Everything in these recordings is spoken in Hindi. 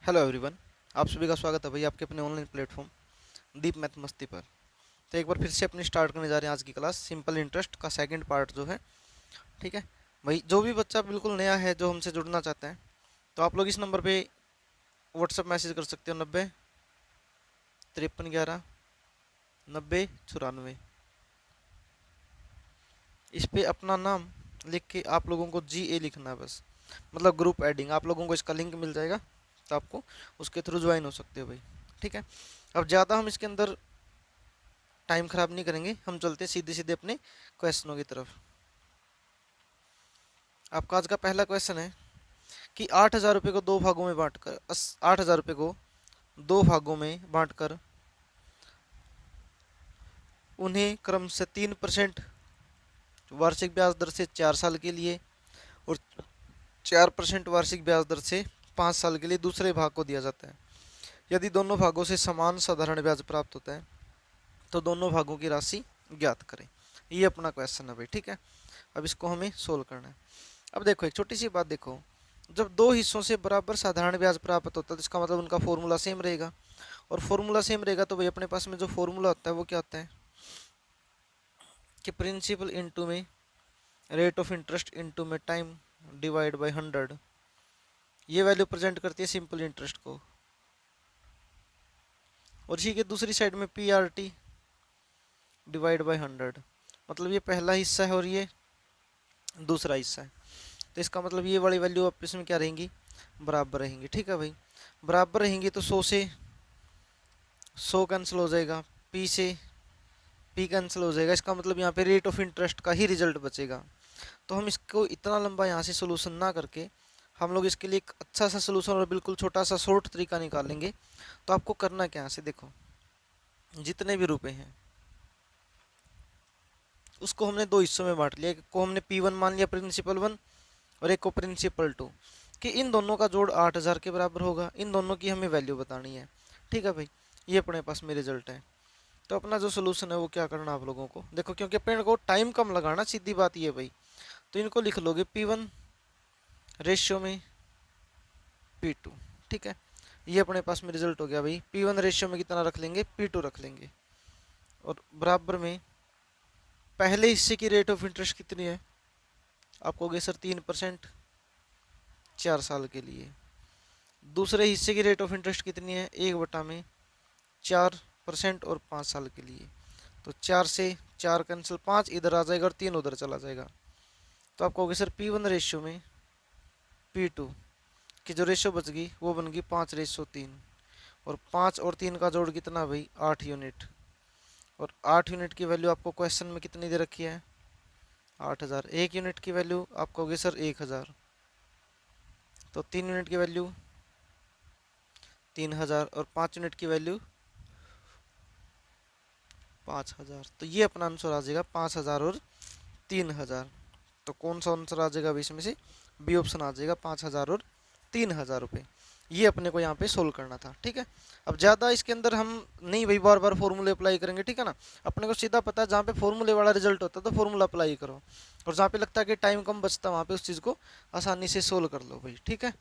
Hello everyone. आप सभी का स्वागत है भाई आपके अपने ऑनलाइन प्लेटफॉर्म दीप मैथ मस्ती पर। तो एक बार फिर से अपनी स्टार्ट करने जा रहे हैं आज की क्लास सिंपल इंटरेस्ट का सेकंड पार्ट जो है। ठीक है भाई, जो भी बच्चा बिल्कुल नया है जो हमसे जुड़ना चाहता है तो आप लोग इस नंबर पे व्हाट्सअप मैसेज कर सकते हो 90 53 11 90 94। इस पे अपना नाम लिख के आप लोगों को GA लिखना है बस, मतलब ग्रुप एडिंग। आप लोगों को इसका लिंक मिल जाएगा तो आपको उसके थ्रू ज्वाइन हो सकते हो भाई। ठीक है, अब ज़्यादा हम इसके अंदर टाइम खराब नहीं करेंगे, हम चलते हैं सीधे सीधे अपने क्वेश्चनों की तरफ। आपका आज का पहला क्वेश्चन है कि 8,000 रुपये को दो भागों में बांटकर 8,000 रुपये को दो भागों में बांटकर उन्हें क्रम से 3% वार्षिक ब्याज दर से 4 साल के लिए और 4% वार्षिक ब्याज दर से 5 साल के लिए दूसरे भाग को दिया जाता है। यदि दोनों भागों से समान साधारण ब्याज प्राप्त होता है तो दोनों भागों की राशि ज्ञात करें। ये अपना क्वेश्चन है भाई। ठीक है, अब इसको हमें सोल्व करना है। अब देखो एक छोटी सी बात देखो, जब दो हिस्सों से बराबर साधारण ब्याज प्राप्त होता है तो इसका मतलब उनका फॉर्मूला सेम रहेगा, और फॉर्मूला सेम रहेगा तो भाई अपने पास में जो फॉर्मूला होता है वो क्या होता है कि प्रिंसिपल इनटू में रेट ऑफ इंटरेस्ट इनटू में टाइम डिवाइड बाय 100। ये वैल्यू प्रेजेंट करती है सिंपल इंटरेस्ट को, और इसी के दूसरी साइड में PRT डिवाइड बाय 100। मतलब ये पहला हिस्सा है और ये दूसरा हिस्सा है, तो इसका मतलब ये वाली वैल्यू आपस में क्या रहेंगी, बराबर रहेंगी। ठीक है भाई, बराबर रहेंगी तो 100 से 100 कैंसिल हो जाएगा, P से P कैंसिल हो जाएगा। इसका मतलब यहाँ पे रेट ऑफ इंटरेस्ट का ही रिजल्ट बचेगा। तो हम इसको इतना लंबा यहाँ से सोल्यूशन ना करके हम लोग इसके लिए एक अच्छा सा सोल्यूशन और बिल्कुल छोटा सा शॉर्ट तरीका निकालेंगे। तो आपको करना क्या, यहाँ से देखो जितने भी रुपए हैं उसको हमने दो हिस्सों में बांट लिया। एक को हमने P1 मान लिया प्रिंसिपल 1, और एक को प्रिंसिपल 2, कि इन दोनों का जोड़ 8,000 के बराबर होगा। इन दोनों की हमें वैल्यू बतानी है। ठीक है भाई, ये अपने पास में रिजल्ट है। तो अपना जो सोल्यूशन है वो क्या करना आप लोगों को देखो, क्योंकि अपने को टाइम कम लगाना, सीधी बात ये भाई। तो इनको लिख लोगे P1 रेशियो में P2। ठीक है, ये अपने पास में रिजल्ट हो गया भाई। P1 रेशियो में कितना रख लेंगे, P2 रख लेंगे, और बराबर में पहले हिस्से की रेट ऑफ इंटरेस्ट कितनी है, आप कहोगे सर 3% 4 साल के लिए। दूसरे हिस्से की रेट ऑफ इंटरेस्ट कितनी है, 1/4% और 5 साल के लिए। तो 4 से 4 कैंसिल, 5 इधर आ जाएगा और 3 उधर चला जाएगा। तो आप कहोगे सर P1 रेशियो में P2 की जो रेशियो बच गई वो बन गई 5/3, और 5 और 3 का जोड़ कितना भाई, 8 यूनिट। और 8 यूनिट की वैल्यू आपको क्वेश्चन में कितनी दे रखी है, 8,000। 1 यूनिट की वैल्यू आप कहोगे सर 1,000, तो 3 यूनिट की वैल्यू 3,000, और 5 यूनिट की वैल्यू 5,000। तो ये अपना आंसर आ जाएगा 5,000 और 3,000। तो कौन सा आंसर आ जाएगा इसमें से, बी ऑप्शन आ जाएगा, 5,000 और 3,000 रुपये। ये अपने को यहाँ पे सोल्व करना था। ठीक है, अब ज़्यादा इसके अंदर हम नहीं भाई बार बार फॉर्मूले अप्लाई करेंगे। ठीक है ना, अपने को सीधा पता है जहाँ पे फॉर्मूले वाला रिजल्ट होता है तो फॉर्मूला अप्लाई करो, और जहाँ पे लगता है कि टाइम कम बचता है वहाँ पे उस चीज़ को आसानी से सोल्व कर लो भाई। ठीक है,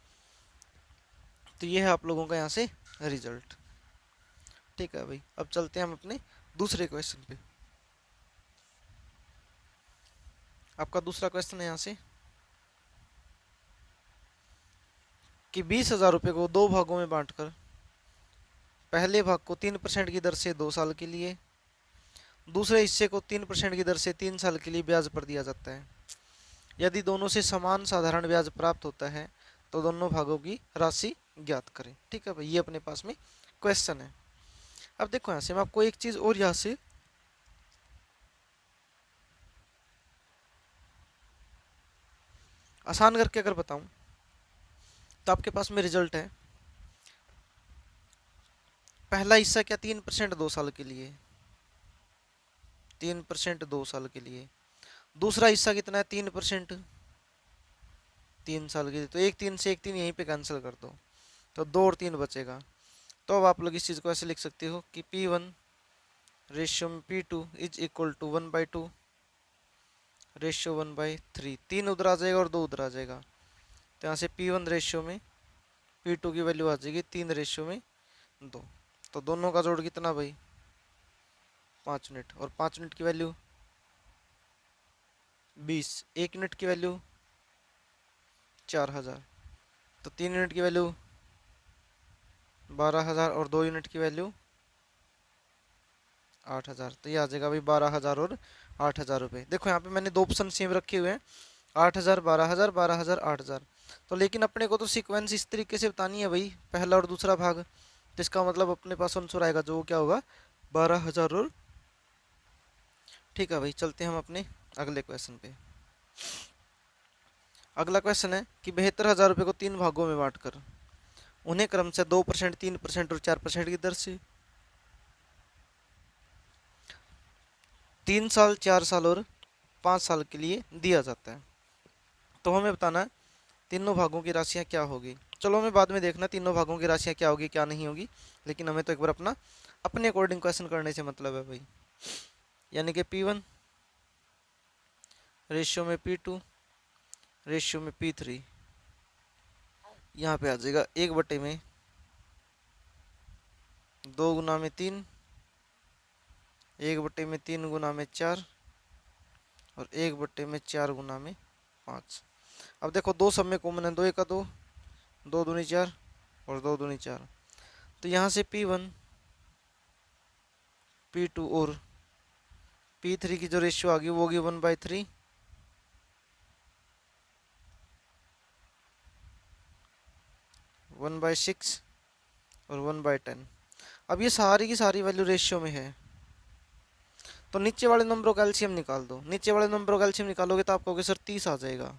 तो ये है आप लोगों का यहाँ से रिजल्ट। ठीक है भाई, अब चलते हैं हम अपने दूसरे क्वेश्चन पे। आपका दूसरा क्वेश्चन है यहाँ से कि 20,000 रुपये को दो भागों में बांटकर पहले भाग को 3% की दर से 2 साल के लिए, दूसरे हिस्से को 3% की दर से 3 साल के लिए ब्याज पर दिया जाता है। यदि दोनों से समान साधारण ब्याज प्राप्त होता है तो दोनों भागों की राशि ज्ञात करें। ठीक है भाई, ये अपने पास में क्वेश्चन है। अब देखो यहाँ से मैं आपको एक चीज और यहाँ से आसान करके अगर बताऊं तो आपके पास में रिजल्ट है, पहला हिस्सा क्या 3% 2 साल के लिए, 3% 2 साल के लिए। दूसरा हिस्सा कितना है 3% 3 साल के लिए। तो एक 3 से एक 3 यहीं पे कैंसिल कर दो, तो 2 और 3 बचेगा। तो अब आप लोग इस चीज़ को ऐसे लिख सकते हो कि P1 रेशियो में P2 is equal to 1/2 ratio 1/3। 3 उधर आ जाएगा और 2 उधर आ जाएगा, तो यहाँ से P1 रेशियो में P2 की वैल्यू आ जाएगी 3:2। तो दोनों का जोड़ कितना भाई, 5 यूनिट। और 5 यूनिट की वैल्यू 20, 1 यूनिट की वैल्यू 4000, तो 3 यूनिट की वैल्यू 12000 और 2 यूनिट की वैल्यू 8000। तो ये आ जाएगा भाई 12000 और 8000 रुपये। देखो यहाँ पे मैंने दो ऑप्शन सेम रखे हुए हैं, 8000 12000 12000 8000। तो लेकिन अपने को तो सीक्वेंस इस तरीके से बतानी है भाई, पहला और दूसरा भाग, जिसका मतलब अपने पास आंसर आएगा जो क्या होगा 12000 और। ठीक है भाई, चलते हैं हम अपने अगले क्वेश्चन पे। अगला क्वेश्चन है कि 72,000 रुपये को 3 भागों में बांटकर उन्हें क्रम से 2%, 3% और 4% की दर से 3 साल, 4 साल और 5 साल के लिए दिया जाता है। तो हमें बताना है तीनों भागों की राशियां क्या होगी। चलो हमें बाद में देखना तीनों भागों की राशियां क्या होगी क्या नहीं होगी, लेकिन हमें तो एक बार अपने अकॉर्डिंग क्वेश्चन करने से मतलब है भाई। यानी कि P1 रेशियो में P2 रेशियो में P3, यहाँ पे आ जाएगा 1/2 गुना में 3, 1/3 गुना में 4 और 1/4 गुना में 5। अब देखो दो सब में कॉमन है, 2 1 2, 2 दूनी 4 और 2 दूनी 4। तो यहाँ से P1 P2 और P3 की जो रेशियो आ गई वो होगी 1/3, 1/6 और 1/10। अब ये सारी की सारी वैल्यू रेशियो में है, तो नीचे वाले नंबरों का एलसीएम निकाल दो। नीचे वाले नंबरों का एलसीएम निकालोगे तो आपको सर 30 आ जाएगा।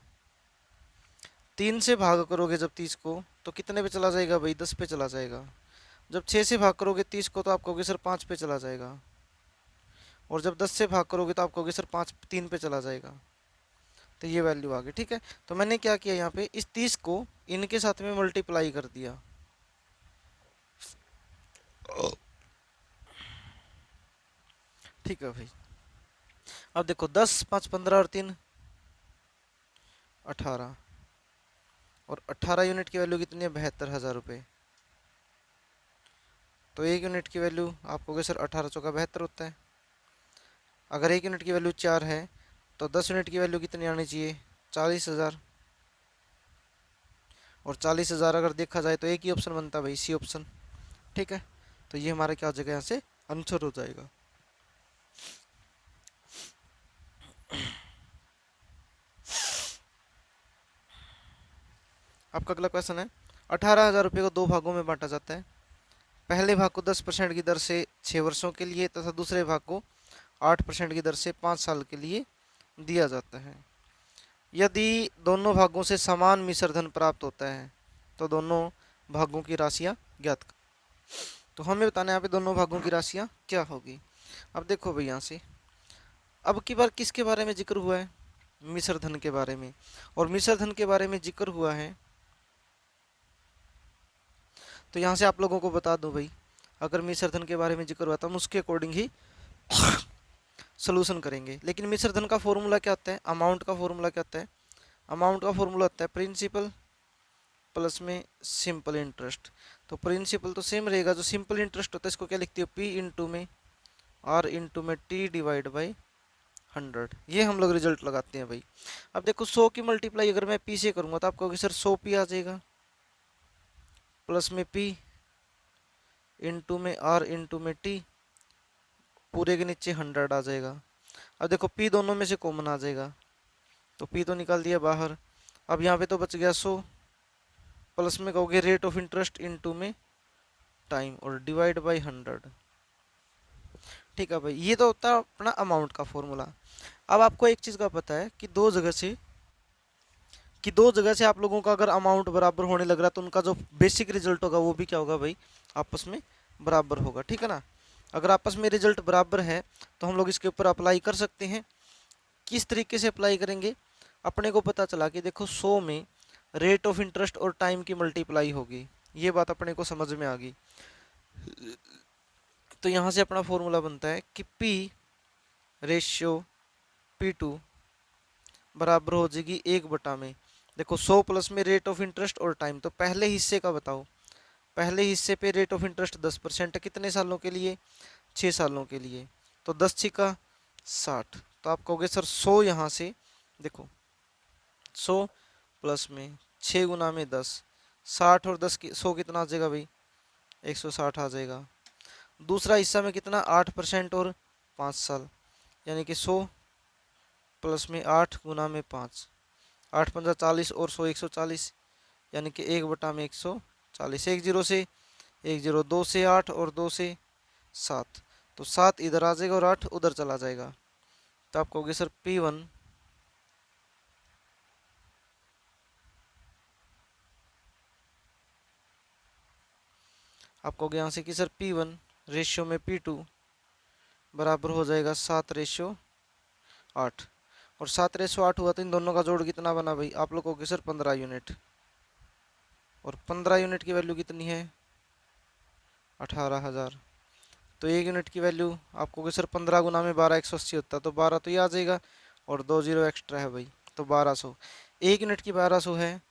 3 से भाग करोगे जब 30 को तो कितने पे चला जाएगा भाई, 10 पे चला जाएगा। जब 6 से भाग करोगे 30 को तो आप कहोगे सर 5 पे चला जाएगा। और जब 10 से भाग करोगे तो आप कहोगे सर 5 3 पे चला जाएगा। तो ये वैल्यू आ गई। ठीक है, तो मैंने क्या किया यहाँ पे, इस 30 को इनके साथ में मल्टीप्लाई कर दिया। ठीक है भाई, अब देखो 10 5 15 और 3 18, और 18 यूनिट की वैल्यू कितनी है, 72,000 रुपये। तो 1 यूनिट की वैल्यू आप कहोगे सर 18 चौका 72 होता है। अगर 1 यूनिट की वैल्यू 4 है तो 10 यूनिट की वैल्यू कितनी आनी चाहिए, 40,000। और 40,000 अगर देखा जाए तो एक ही ऑप्शन बनता है भाई, सी ऑप्शन। ठीक है, तो ये हमारा क्या हो जाएगा, यहाँ से आंसर हो जाएगा। आपका अगला क्वेश्चन है, 18,000 रुपये को 2 भागों में बांटा जाता है। पहले भाग को 10% की दर से 6 वर्षों के लिए तथा दूसरे भाग को 8% की दर से 5 साल के लिए दिया जाता है। यदि दोनों भागों से समान मिश्र धन प्राप्त होता है तो दोनों भागों की राशियां ज्ञात कर। तो हमें बताना है यहाँ पे दोनों भागों की राशियां क्या होगी। अब देखो भाई, यहाँ से अब की बार किसके बारे में जिक्र हुआ है, मिश्र धन के बारे में। और मिश्र धन के बारे में जिक्र हुआ है तो यहाँ से आप लोगों को बता दूं भाई, अगर मिश्र धन के बारे में जिक्र हुआ तो हम उसके अकॉर्डिंग ही सोल्यूशन करेंगे। लेकिन मिश्र धन का फॉर्मूला क्या होता है, अमाउंट का फॉर्मूला क्या होता है, अमाउंट का फॉर्मूला होता है प्रिंसिपल प्लस में सिंपल इंटरेस्ट। तो प्रिंसिपल तो सेम रहेगा, जो सिंपल इंटरेस्ट होता है इसको क्या लिखती है, P इंटू में R इंटू में T डिवाइड बाई 100। ये हम लोग रिजल्ट लगाते हैं भाई। अब देखो 100 की मल्टीप्लाई अगर मैं P से करूंगा तो आप कहोगे सर 100P आ जाएगा, प्लस में P इंटू में R इंटू में T, पूरे के नीचे 100 आ जाएगा। अब देखो P दोनों में से कॉमन आ जाएगा तो P तो निकाल दिया बाहर। अब यहाँ पे तो बच गया 100, प्लस में कहोगे रेट ऑफ इंटरेस्ट इंटू में टाइम और डिवाइड बाई 100। ठीक है भाई, ये तो होता है अपना अमाउंट का फॉर्मूला। अब आपको एक चीज़ का पता है कि दो जगह से आप लोगों का अगर अमाउंट बराबर होने लग रहा है तो उनका जो बेसिक रिजल्ट होगा वो भी क्या होगा भाई, आपस में बराबर होगा। ठीक है ना, अगर आपस में रिजल्ट बराबर है तो हम लोग इसके ऊपर अप्लाई कर सकते हैं। किस तरीके से अप्लाई करेंगे, अपने को पता चला कि देखो 100 में रेट ऑफ इंटरेस्ट और टाइम की मल्टीप्लाई होगी, ये बात अपने को समझ में आ गई। तो यहाँ से अपना फॉर्मूला बनता है कि P रेशियो P2 बराबर हो जाएगी 1 बटा में देखो 100 प्लस में रेट ऑफ इंटरेस्ट और टाइम, तो पहले हिस्से का बताओ। पहले हिस्से पे रेट ऑफ इंटरेस्ट 10% है, कितने सालों के लिए? 6 सालों के लिए। तो 10 छिका 60, तो आप कहोगे सर 100 यहाँ से, देखो 100 प्लस में 6 × 10, 60 और 10 की 100 कितना आ जाएगा भाई? 160 आ जाएगा। दूसरा हिस्सा में कितना? 8% और 5 साल, यानी कि 100 प्लस में 8 × 5, 8×5 = 40 और 100 140, यानी कि 1/140। एक जीरो से एक जीरो, 2 से 8 और 2 से 7, तो 7 इधर आ जाएगा और 8 उधर चला जाएगा। तो आप कहोगे सर P1 आप कहोगे यहाँ से कि सर P1 रेशियो में P2 बराबर हो जाएगा 7/8, और 7/8 हुआ तो इन दोनों का जोड़ कितना बना भाई? आप लोग कहोगे सर 15 यूनिट, और 15 यूनिट की वैल्यू कितनी है? 18,000। तो 1 यूनिट की वैल्यू आप कहोगे सर 15 × 12 180 होता है, तो 12 तो ये आ जाएगा, और 2 जीरो एक्स्ट्रा है भाई, तो 1200। 1 यूनिट की 1200 है,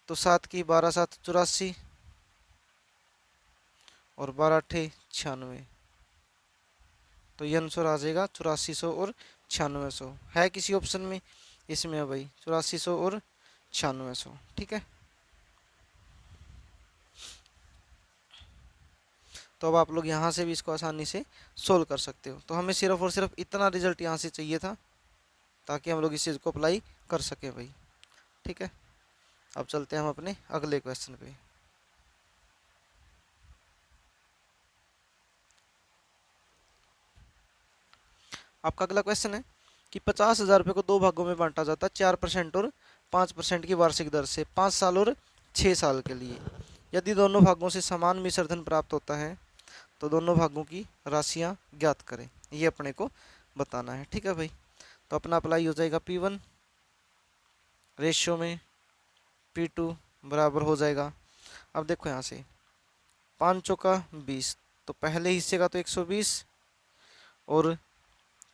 तो 7 की 12 7 84, और 12 8 96, तो ये आंसर आ जाएगा 8400 और 9600। है किसी ऑप्शन में? इसमें है भाई 8400 और 9600। ठीक है, तो अब आप लोग यहाँ से भी इसको आसानी से सोल्व कर सकते हो। तो हमें सिर्फ और सिर्फ इतना रिजल्ट यहाँ से चाहिए था, ताकि हम लोग इस चीज़ को अप्लाई कर सकें भाई। ठीक है, अब चलते हैं हम अपने अगले क्वेश्चन पे। आपका अगला क्वेश्चन है कि 50,000 रुपये को 2 भागों में बांटा जाता है 4% और 5% की वार्षिक दर से 5 साल और 6 साल के लिए। यदि दोनों भागों से समान मिश्र धन प्राप्त होता है तो दोनों भागों की राशियां ज्ञात करें, ये अपने को बताना है। ठीक है भाई, तो अपना अप्लाई हो जाएगा P1 रेशियो में P2 बराबर हो जाएगा। अब देखो यहाँ से 5 चौका 20, तो पहले हिस्से का तो 120, और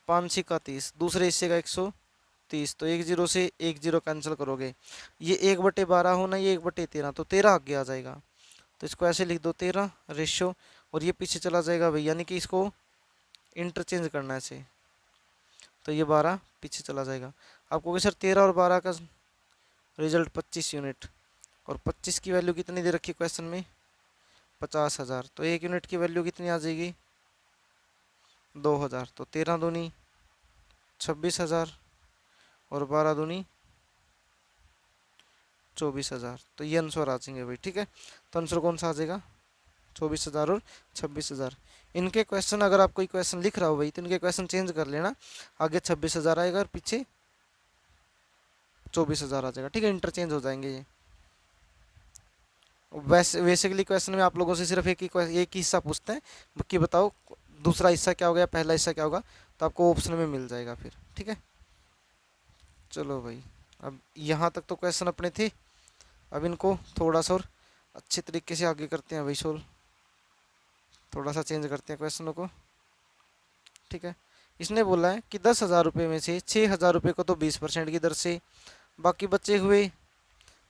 5 छिका 30, दूसरे हिस्से का 130, तो 1 जीरो से 1 जीरो कैंसिल करोगे, ये 1/12 होना, ये 1/13, तो 13 आगे आ जाएगा। तो इसको ऐसे लिख दो 13 रेशियो, और ये पीछे चला जाएगा भाई, यानी कि इसको इंटरचेंज करना है ऐसे, तो ये 12 पीछे चला जाएगा। आप कहोगे सर 13 और 12 का रिजल्ट 25 यूनिट, और 25 की वैल्यू कितनी दे रखी क्वेश्चन में? 50,000, तो 1 यूनिट की वैल्यू कितनी आ जाएगी? 2,000, तो 13 दूनी 26,000, और 12 दूनी 24,000, तो ये आंसर आ जाएंगे भाई। ठीक है, तो आंसर कौन सा आ जाएगा? 24,000 और 26,000। इनके क्वेश्चन अगर आप कोई क्वेश्चन लिख रहा हो भाई, तो इनके क्वेश्चन चेंज कर लेना, आगे 26,000 आएगा और पीछे 24,000 आ जाएगा। ठीक है, इंटरचेंज हो जाएंगे ये। वैसे बेसिकली क्वेश्चन में आप लोगों से सिर्फ एक ही हिस्सा पूछते हैं कि बताओ दूसरा हिस्सा क्या होगा, पहला हिस्सा क्या होगा, तो आपको ऑप्शन में मिल जाएगा फिर। ठीक है, चलो भाई, अब यहाँ तक तो क्वेश्चन अपने थे। अब इनको थोड़ा सा और अच्छे तरीके से आगे करते हैं भाई सोल्व, थोड़ा सा चेंज करते हैं क्वेश्चनों को। ठीक है, इसने बोला है कि 10,000 रुपये में से 6,000 रुपये को तो 20% की दर से, बाकी बचे हुए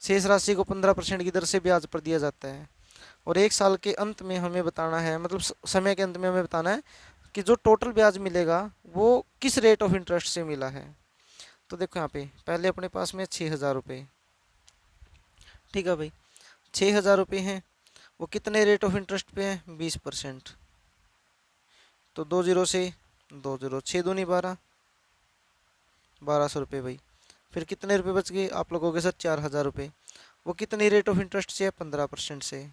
शेष राशि को 15% की दर से ब्याज पर दिया जाता है, और 1 साल के अंत में हमें बताना है, मतलब समय के अंत में हमें बताना है कि जो टोटल ब्याज मिलेगा वो किस रेट ऑफ इंटरेस्ट से मिला है। तो देखो यहाँ पे पहले अपने पास में 6,000 रुपये। ठीक है भाई, 6,000 रुपये हैं, वो कितने रेट ऑफ इंटरेस्ट पे हैं? 20%, तो 2 जीरो से 2 जीरो, 6 दूनी 12, 1,200 रुपये भाई। फिर कितने रुपए बच गए? आप लोगों के साथ 4,000 रुपये, वो कितनी रेट ऑफ इंटरेस्ट से है? 15% से,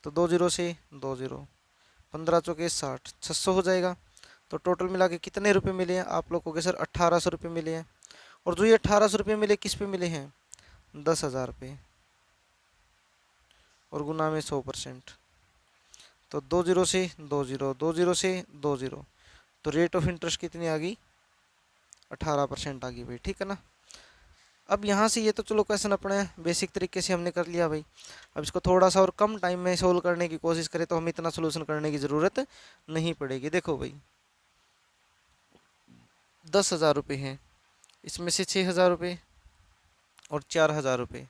तो 2 जीरो से 2 जीरो, 15 चौके 60, 600 हो जाएगा। तो टोटल मिला के कितने रुपए मिले हैं आप लोगों के सर? 1,800 रुपये मिले हैं। और जो ये 1,800 रुपये मिले किस पे मिले हैं? 10,000 पे, और गुना में 100%, तो 2 जीरो से 2 जीरो, 2 जीरो से 2 जीरो, तो रेट ऑफ इंटरेस्ट कितनी आ गई? 18% आ गई भाई। ठीक है ना, अब यहाँ से ये तो चलो क्वेश्चन अपने बेसिक तरीके से हमने कर लिया भाई। अब इसको थोड़ा सा और कम टाइम में सोल्व करने की कोशिश करें तो हमें इतना सोल्यूशन करने की ज़रूरत नहीं पड़ेगी। देखो भाई 10,000 रुपये हैं, इसमें से 6,000 रुपये और 4,000 रुपये,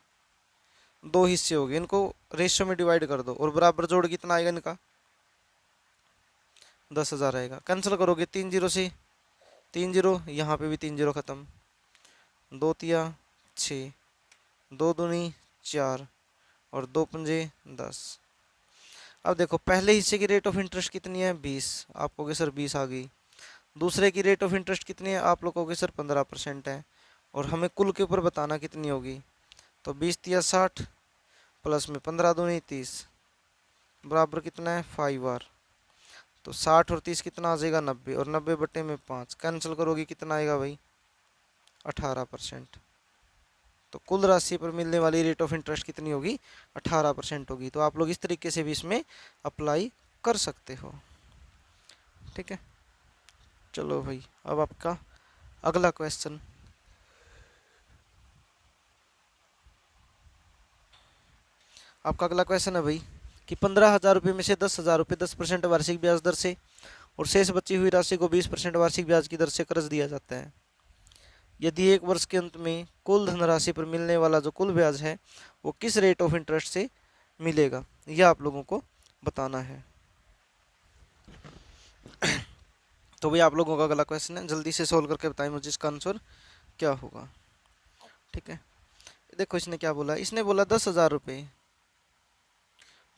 दो हिस्से हो गए, इनको रेशियो में डिवाइड कर दो और बराबर जोड़ कितना आएगा इनका, 10,000 आएगा। कैंसिल करोगे 3 जीरो से, 3 जीरो, यहाँ पे भी 3 जीरो खत्म, 2 तिया 6, 2 दूनी 4 और 2 पंजे 10। अब देखो पहले हिस्से की रेट ऑफ इंटरेस्ट कितनी है 20, आप कहोगे सर 20 आ गई। दूसरे की रेट ऑफ इंटरेस्ट कितनी है, आप लोग कहोगे सर 15% है, और हमें कुल के ऊपर बताना कितनी होगी। तो 20 तिया 60 प्लस में 15 दूनी 30 बराबर कितना है 5 आर। तो 60 और 30 कितना आ जाएगा 90, और 90 बटे में 5, कैंसिल करोगे कितना आएगा भाई 18%। तो कुल राशि पर मिलने वाली रेट ऑफ इंटरेस्ट कितनी होगी 18% होगी। तो आप लोग इस तरीके से भी इसमें अप्लाई कर सकते हो, ठीक है। चलो भाई अब आपका अगला क्वेश्चन, आपका अगला क्वेश्चन है भाई कि 15,000 रुपये में से 10,000 रुपये 10% वार्षिक ब्याज दर से और शेष बची हुई राशि को 20% वार्षिक ब्याज की दर से कर्ज दिया जाता है। यदि एक वर्ष के अंत में कुल धनराशि पर मिलने वाला जो कुल ब्याज है वो किस रेट ऑफ इंटरेस्ट से मिलेगा, यह आप लोगों को बताना है। तो भाई आप लोगों का अगला क्वेश्चन है, जल्दी से सोल्व करके बताएं मुझे इसका आंसर क्या होगा, ठीक है। देखो इसने क्या बोला, इसने बोला 10,000 रुपये,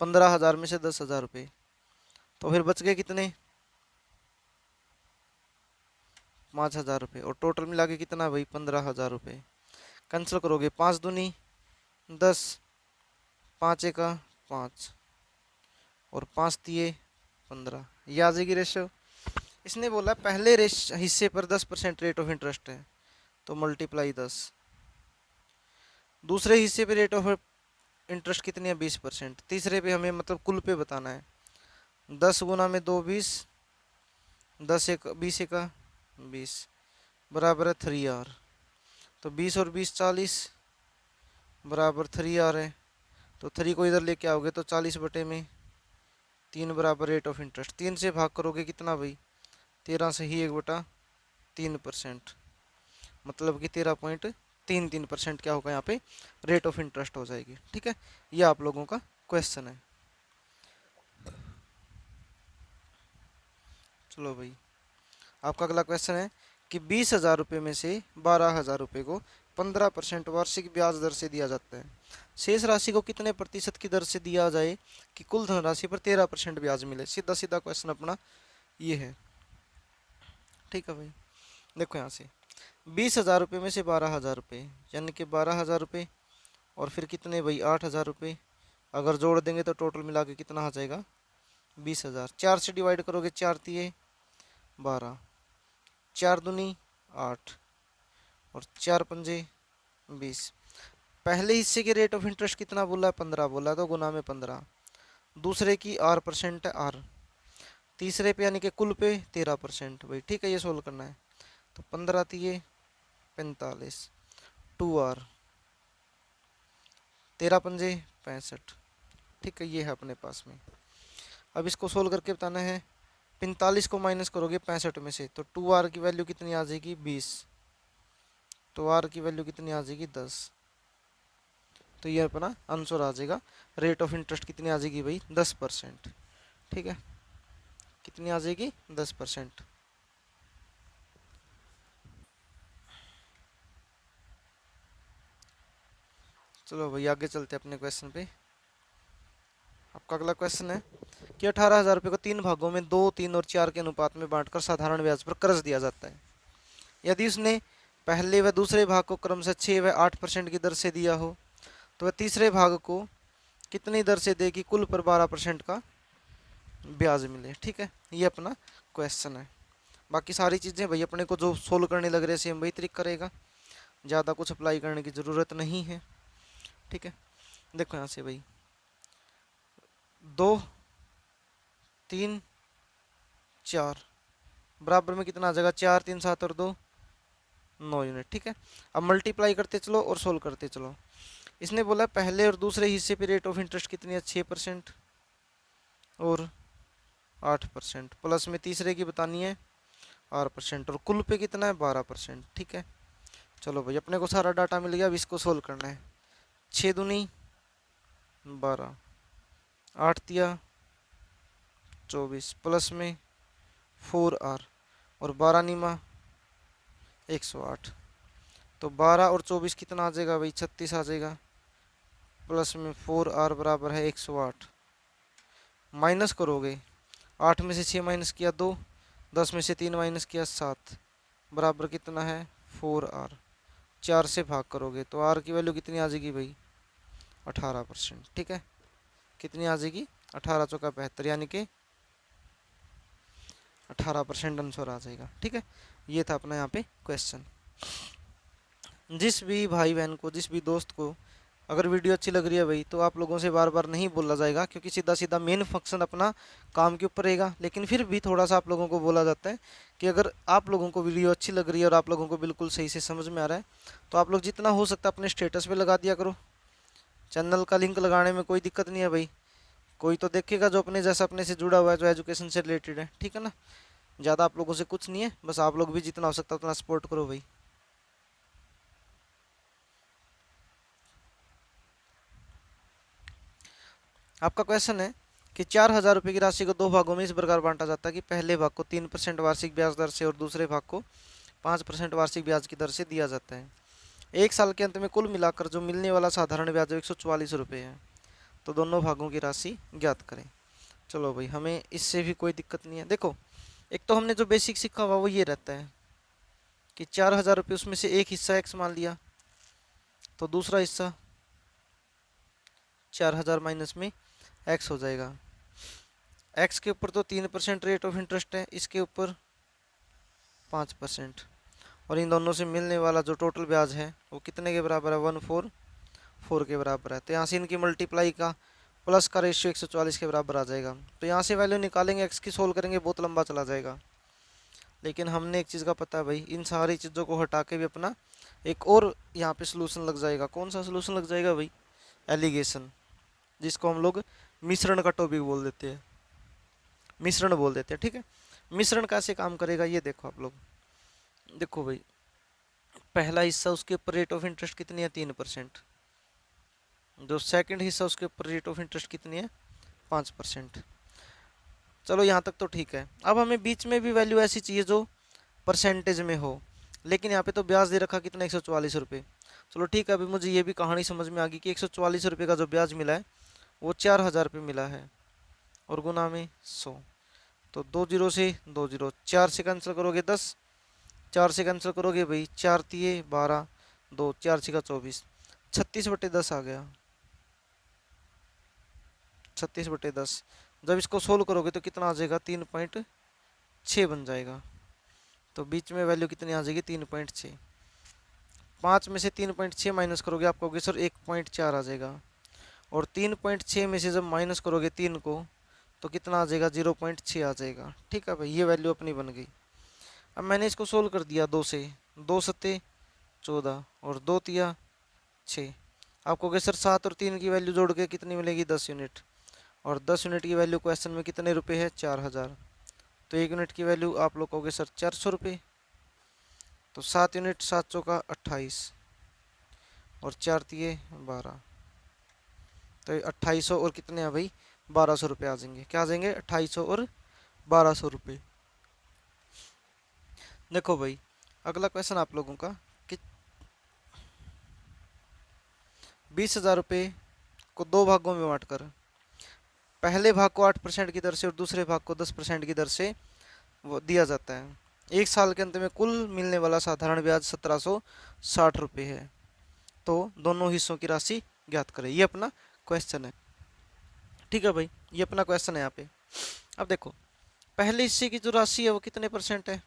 15,000 में से 10,000 रुपये, तो फिर बच गए कितने 5,000 रुपये, और टोटल मिला के कितना भाई 15,000 रुपये। कैंसिल करोगे 5 दूनी 10, 5 एका 5 और 5 तिये 15, ये आ जाएगी रेशो। इसने बोला पहले हिस्से पर 10% रेट ऑफ इंटरेस्ट है, तो मल्टीप्लाई 10। दूसरे हिस्से पे रेट ऑफ इंटरेस्ट कितनी है 20%। तीसरे पे हमें मतलब कुल पे बताना है, 10 गुना में 2 20, 10 एक 20 एका 20 बराबर है 3 आर। तो 20 और 20 40 बराबर 3 आर है। तो 3 को इधर लेके आओगे तो 40 बटे में 3 बराबर रेट ऑफ इंटरेस्ट। 3 से भाग करोगे कितना भाई 13 से ही 1/3%, मतलब कि 13.33% क्या होगा यहाँ पे रेट ऑफ इंटरेस्ट हो जाएगी, ठीक है। ये आप लोगों का क्वेश्चन है। चलो भाई आपका अगला क्वेश्चन है कि 20,000 रुपये में से 12,000 रुपये को 15% वार्षिक ब्याज दर से दिया जाता है। शेष राशि को कितने प्रतिशत की दर से दिया जाए कि कुल धनराशि पर 13% ब्याज मिले। सीधा सीधा क्वेश्चन अपना ये है, ठीक है भाई। देखो यहाँ से 20,000 रुपये में से 12,000 रुपये यानी कि 12,000 रुपये और फिर कितने भाई 8,000 रुपये, अगर जोड़ देंगे तो टोटल मिला के कितना आ जाएगा 20,000। 4 से डिवाइड करोगे 4 तिये 12, 4 दूनी 8 और 4 पंजे 20। पहले हिस्से के रेट ऑफ इंटरेस्ट कितना बोला है 15 बोला, तो गुना में 15। दूसरे की R% है R, तीसरे पे यानी कि कुल पे 13% भाई, ठीक है। ये सोल्व करना है तो 15 तिये 45, 2R, 13 पंजे 65, ठीक है। ये है अपने पास में। अब इसको सोल्व करके बताना है, 45 को माइनस करोगे 65 में से तो 2R की वैल्यू कितनी आ जाएगी 20, तो R की वैल्यू कितनी आ जाएगी 10। तो ये अपना आंसर आ जाएगा। रेट ऑफ इंटरेस्ट कितनी आ जाएगी भाई 10%, ठीक है। कितनी आ जाएगी 10%। चलो भाई आगे चलते हैं अपने क्वेश्चन पे। आपका अगला क्वेश्चन है कि 18,000 रुपये को 3 भागों में 2, 3 और 4 के अनुपात में बांटकर साधारण ब्याज पर कर्ज दिया जाता है। यदि उसने पहले व दूसरे भाग को क्रमशः 6 व 8% की दर से दिया हो तो वह तीसरे भाग को कितनी दर से देगी कुल पर 12% का ब्याज मिले, ठीक है। ये अपना क्वेश्चन है। बाकी सारी चीज़ें भाई अपने को जो सोल्व करने लग रहे हैं सेम वही तरीका करेगा, ज़्यादा कुछ अप्लाई करने की ज़रूरत नहीं है, ठीक है। देखो यहाँ से भाई 2 3 4 बराबर में कितना आ जाएगा 4 3 7 और 2 9 यूनिट, ठीक है। अब मल्टीप्लाई करते चलो और सोल्व करते चलो। इसने बोला पहले और दूसरे हिस्से पे रेट ऑफ इंटरेस्ट कितनी है 6% और 8%, प्लस में तीसरे की बतानी है R% और कुल पे कितना है 12%, ठीक है। चलो भाई अपने को सारा डाटा मिल गया, अब इसको सोल्व करना है। 6 दूनी 12, 8 तिया 24 प्लस में 4r और 12 नीमा 108। तो 12 और 24 कितना आ जाएगा भाई, 36 आ जाएगा। प्लस में 4r बराबर है 108। माइनस करोगे, 8 में से 6 माइनस किया 2, 10 में से 3 माइनस किया 7, बराबर कितना है 4r। 4 से भाग करोगे तो r की वैल्यू कितनी आ जाएगी भाई, 18%। ठीक है, कितनी आ जाएगी, 18 चौका 72, यानी कि 18% आंसर आ जाएगा। ठीक है, ये था अपना यहाँ पे क्वेश्चन। जिस भी भाई बहन को, जिस भी दोस्त को अगर वीडियो अच्छी लग रही है भाई, तो आप लोगों से बार बार नहीं बोला जाएगा, क्योंकि सीधा सीधा मेन फंक्शन अपना काम के ऊपर रहेगा। लेकिन फिर भी थोड़ा सा आप लोगों को बोला जाता है कि अगर आप लोगों को वीडियो अच्छी लग रही है और आप लोगों को बिल्कुल सही से समझ में आ रहा है, तो आप लोग जितना हो सकता है अपने स्टेटस पे लगा दिया करो। चैनल का लिंक लगाने में कोई दिक्कत नहीं है भाई, कोई तो देखेगा जो अपने जैसा अपने से जुड़ा हुआ है, जो एजुकेशन से रिलेटेड है। ठीक है ना, ज़्यादा आप लोगों से कुछ नहीं है, बस आप लोग भी जितना हो सकता है उतना सपोर्ट करो भाई। आपका क्वेश्चन है कि 4,000 रुपये की राशि को दो भागों में इस प्रकार बांटा जाता है कि पहले भाग को 3% वार्षिक ब्याज दर से और दूसरे भाग को 5% वार्षिक ब्याज की दर से दिया जाता है। एक साल के अंत में कुल मिलाकर जो मिलने वाला साधारण ब्याज 144 रुपये है। तो दोनों भागों की राशि ज्ञात करें। चलो भाई, हमें इससे भी कोई दिक्कत नहीं है। देखो, एक तो हमने जो बेसिक सीखा हुआ वो ये रहता है कि 4,000 रुपये, उसमें से एक हिस्सा एक्स मान लिया, तो दूसरा हिस्सा 4,000 माइनस में एक्स हो जाएगा। एक्स के ऊपर तो 3% रेट ऑफ इंटरेस्ट है, इसके ऊपर 5%, और इन दोनों से मिलने वाला जो टोटल ब्याज है वो कितने के बराबर है, 144 के बराबर है। तो यहाँ से इनकी मल्टीप्लाई का प्लस का रेशियो 144 के बराबर आ जाएगा। तो यहाँ से वैल्यू निकालेंगे, एक्स की सोल्व करेंगे, बहुत लंबा चला जाएगा। लेकिन हमने एक चीज़ का पता है भाई, इन सारी चीज़ों को हटा के भी अपना एक और यहाँ पे सोल्यूशन लग जाएगा। कौन सा सोल्यूशन लग जाएगा भाई, एलिगेशन, जिसको हम लोग मिश्रण का टॉपिक बोल देते हैं, मिश्रण बोल देते हैं। ठीक है, मिश्रण कैसे काम करेगा ये देखो आप लोग। देखो भाई, पहला हिस्सा उसके ऊपर रेट ऑफ इंटरेस्ट कितनी है, 3%। जो सेकंड हिस्सा उसके ऊपर रेट ऑफ इंटरेस्ट कितनी है, 5%। चलो यहाँ तक तो ठीक है। अब हमें बीच में भी वैल्यू ऐसी चाहिए जो परसेंटेज में हो, लेकिन यहाँ पे तो ब्याज दे रखा कितना, 144 रुपये। चलो ठीक है, अभी मुझे ये भी कहानी समझ में आ गई कि 144 रुपये का जो ब्याज मिला है वो 4,000 रुपये मिला है, और गुना में 100। तो 2 जीरो से 2 जीरो, 4 से कैंसिल करोगे 10, 4 से कैंसिल करोगे भाई 4 तिये 12, 2 4 छिका 24, 36/10 आ गया। 36/10 जब इसको सोल्व करोगे तो कितना आ जाएगा, 3.6 बन जाएगा। तो बीच में वैल्यू कितनी आ जाएगी, 3.6। 5 में से 3.6 माइनस करोगे आप कहोगे सर 1.4 आ जाएगा, और 3.6 में से जब माइनस करोगे 3 को तो कितना आ जाएगा, 0.6 आ जाएगा। ठीक है भाई, ये वैल्यू अपनी बन गई। अब मैंने इसको सोल्व कर दिया 2 से, 2 सत्ते 14 और 2 तिया 6। आप कहोगे सर 7 और 3 की वैल्यू जोड़ के कितनी मिलेगी, 10 यूनिट, और 10 यूनिट की वैल्यू क्वेश्चन में कितने रुपए है, 4,000। तो 1 यूनिट की वैल्यू आप लोग कहोगे सर 400 रुपये। तो 7 यूनिट 7 चौका 28 और 4 तिये 12, तो 2800 और कितने हैं भाई, 1,200 रुपये आ जाएंगे। क्या आ जाएंगे, 2800 और 1,200 रुपये। देखो भाई, अगला क्वेश्चन आप लोगों का कि 20,000 रुपये को दो भागों में बांटकर पहले भाग को 8% की दर से और दूसरे भाग को 10% की दर से वो दिया जाता है। एक साल के अंत में कुल मिलने वाला साधारण ब्याज 1,760 रुपये है। तो दोनों हिस्सों की राशि ज्ञात करें। ये अपना क्वेश्चन है। ठीक है भाई, ये अपना क्वेश्चन है यहाँ पे। अब देखो, पहले हिस्से की जो राशि है वो कितने परसेंट है,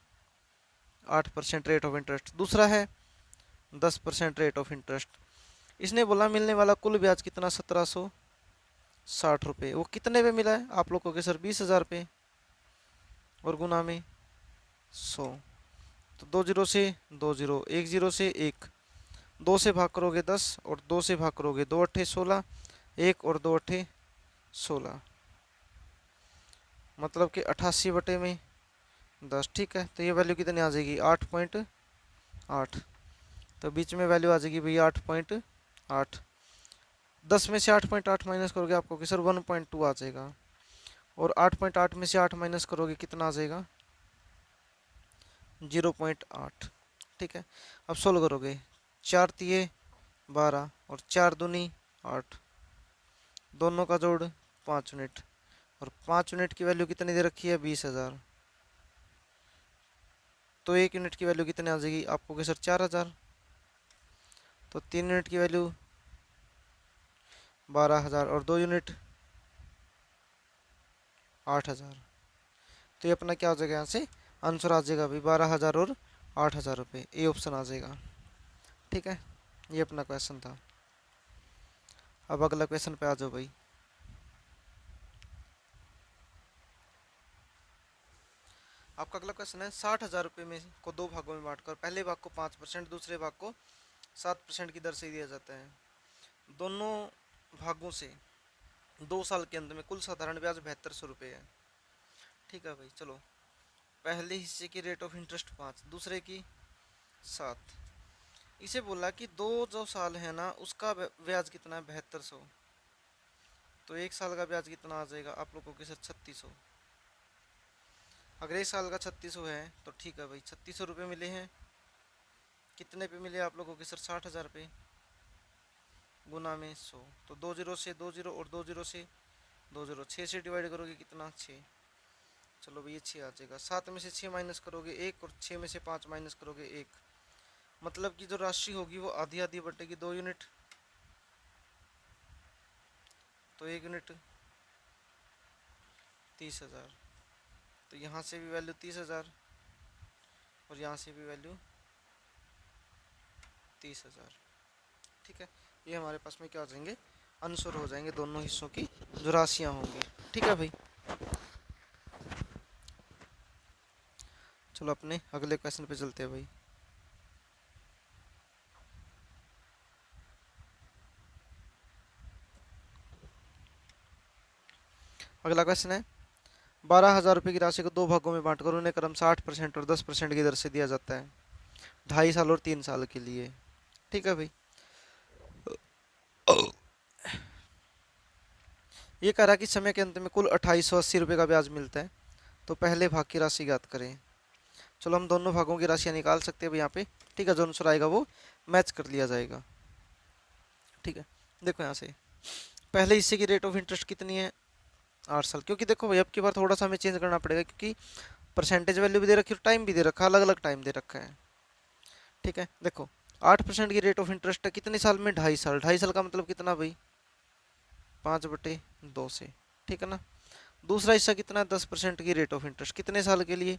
8% रेट ऑफ इंटरेस्ट। दूसरा है 10% रेट ऑफ इंटरेस्ट। इसने बोला मिलने वाला कुल ब्याज कितना, 1,760 रुपये। वो कितने पे मिला है, आप लोगों के सर 20,000 पे, और गुना में 100। तो 2 जीरो से 2 जीरो, 1 जीरो से 1, 2 से भाग करोगे 10 और 2 से भाग करोगे 2 अट्ठे 16, 1 और 2 अट्ठे 16, मतलब कि 88/10। ठीक है, तो ये वैल्यू कितनी आ जाएगी, 8.8। तो बीच में वैल्यू आ जाएगी भैया 8.8। 10 में से 8.8 माइनस करोगे आपको कि सर 1.2 आ जाएगा, और 8.8 में से 8 माइनस करोगे कितना आ जाएगा 0.8। ठीक है, अब सोल्व करोगे, 4 तिये 12 और 4 दूनी 8, दोनों का जोड़ 5 यूनिट, और 5 यूनिट की वैल्यू कितनी दे रखी है 20,000। तो 1 यूनिट की वैल्यू कितनी आ जाएगी आपको कि सर 4,000। तो 3 यूनिट की वैल्यू 12,000 और 2 यूनिट 8,000। तो ये अपना क्या हो जाएगा, यहाँ से आंसर आ जाएगा भाई 12,000 और 8,000 रुपये, ए ऑप्शन आ जाएगा। ठीक है, ये अपना क्वेश्चन था। अब अगला क्वेश्चन पे आ जाओ भाई। आपका अगला क्वेश्चन है 60,000 रुपये में को दो भागों में बांटकर पहले भाग को 5%, दूसरे भाग को 7% की दर से दिया जाता है। दोनों भागों से 2 साल के अंत में कुल साधारण ब्याज 7200 रुपये है। ठीक है भाई, चलो पहले हिस्से की रेट ऑफ इंटरेस्ट 5, दूसरे की 7। इसे बोला कि दो जो साल है ना उसका ब्याज कितना है 7200। तो 1 साल का ब्याज कितना आ जाएगा आप लोगों के सर 3600। अगर 1 साल का 3600 है तो ठीक है भाई, 3600 रुपये मिले हैं, कितने पे मिले आप लोगों के सर 60,000 पे, गुना में 100। तो 2 जीरो से 2 जीरो और 2 जीरो से 2 जीरो, 6 से डिवाइड करोगे कितना 6। चलो भैया 6 आ जाएगा। 7 में से 6 माइनस करोगे 1, और 6 में से 5 माइनस करोगे 1। मतलब कि जो राशि होगी वो आधी आधी बटेगी 2 यूनिट, तो 1 यूनिट 30,000। तो यहाँ से भी वैल्यू 30,000 और यहाँ से भी वैल्यू 30,000। ठीक है, ये हमारे पास में क्या हो जाएंगे, आंसर हो जाएंगे दोनों हिस्सों की जो राशियाँ होंगी। ठीक है भाई, चलो अपने अगले क्वेश्चन पे चलते हैं भाई। अगला क्वेश्चन है 12,000 रुपये की राशि को दो भागों में बांटकर उन्हें क्रमशः 8% और 10% की दर से दिया जाता है 2.5 साल और 3 साल के लिए। ठीक है भाई, ये कह रहा कि समय के अंत में कुल 2880 रुपये का ब्याज मिलता है, तो पहले भाग की राशि ज्ञात करें। चलो हम दोनों भागों की राशियाँ निकाल सकते हैं भाई यहाँ पे। ठीक है, जो आंसर आएगा वो मैच कर लिया जाएगा। ठीक है, देखो यहाँ से पहले हिस्से की रेट ऑफ इंटरेस्ट कितनी है 8 साल, क्योंकि देखो भाई अब की बार थोड़ा सा हमें चेंज करना पड़ेगा, क्योंकि परसेंटेज वैल्यू भी दे रखी है और टाइम भी दे रखा है, अलग अलग टाइम दे रखा है। ठीक है, देखो 8% की रेट ऑफ इंटरेस्ट है कितने साल में 2.5 साल, 2.5 साल का मतलब कितना भाई 5/2 से। ठीक है ना, दूसरा हिस्सा कितना है 10% की रेट ऑफ इंटरेस्ट कितने साल के लिए